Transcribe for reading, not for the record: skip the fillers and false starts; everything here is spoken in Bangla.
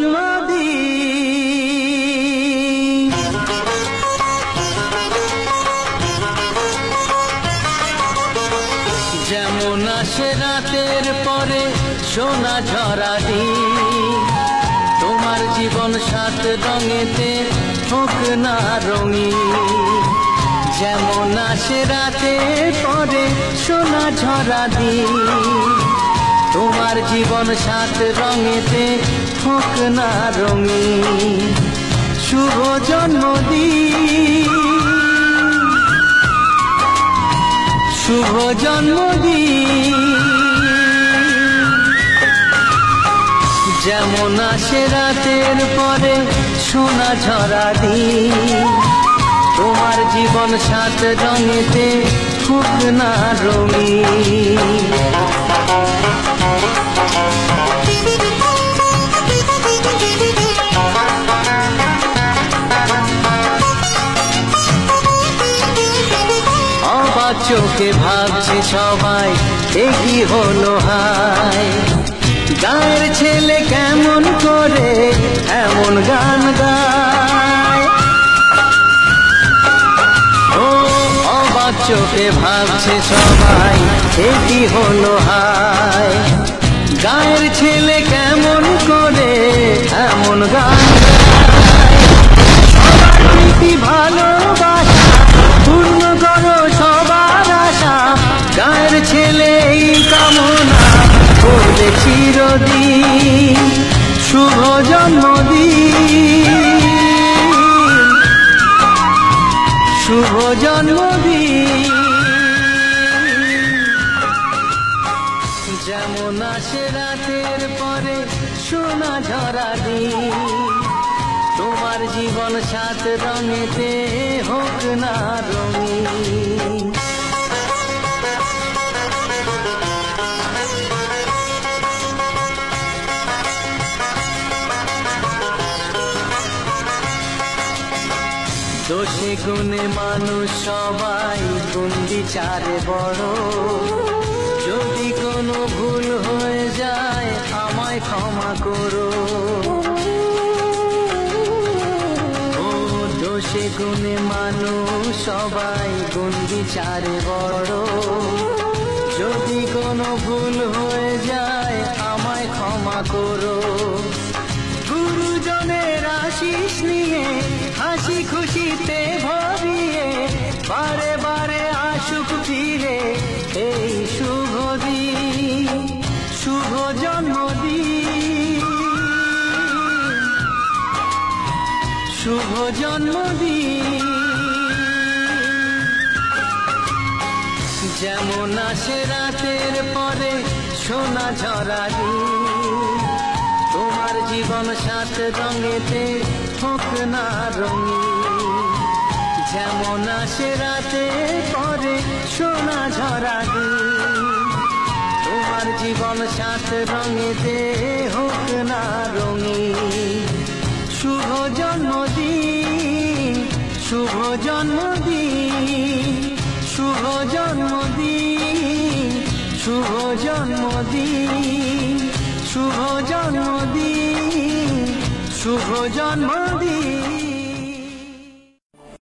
জন্মদিন। যেমন আসে রাতের পরে সোনা ঝরা দিন, তোমার জীবন সাত রঙেতে হোক না রঙিন। যেমন আসে রাতের পরে সোনা ঝরা দিন, তোমার জীবন সাত রঙেতে হোক না রঙিন। শুভ জন্মদিন, শুভ জন্মদিন। যেমন আসে রাতের পরে সোনা ঝরা দিন, তোমার জীবন সাত রঙেতে হোক না রঙিন। অবাক চোখে ভাবছে সবাই এ কি হলো হায়, গায়ের ছেলে কেমন করে এমন গান গায়। ও অবাক চোখে ভাবছে সবাই এ কি হলো হায়, গায়ের ছেলে কেমন করে এমন গান গায়। সবার প্রীতি ভালোবাসা পূর্ণ করো সবার আশা, গায়ের ছেলে এই কামনা করবে চিরদিন। শুভ জন্মদিন, শুভ জন্মদিন। যেমন আসে রাতের পরে সোনা ঝরা দিন, তোমার জীবন সাত রঙেতে হোক না রঙিন। দোষে গুণে মানুষ সবাই গুণ বিচারে বড়, যদি কোনো ভুল হয়ে যায় আমায় ক্ষমা করো। ও দোষে গুণে মানুষ সবাই গুণ বিচারে বড়, যদি কোনো ভুল হয়ে যায় আমায় ক্ষমা করো। গুরুজনের আশিস নিয়ে হাসি খুশিতে ভরিয়ে বারে বারে আসুক ফিরে এই শুভ দিন। শুভ জন্মদিন, শুভ জন্মদিন। যেমন আসে রাতের পরে সোনা ঝরা দিন, তোমার জীবন সাত রঙেতে হোক না রঙিন। যেমন আসে রাতের পরে সোনা ঝরা দিন, তোমার জীবন সাত রঙেতে হোক না রঙিন। শুভ জন্মদিন, শুভ জন্মদিন, শুভ জন্মদিন, শুভ জন্মদিন, শুভ জন্মদিন, শুভ জন্মদিন।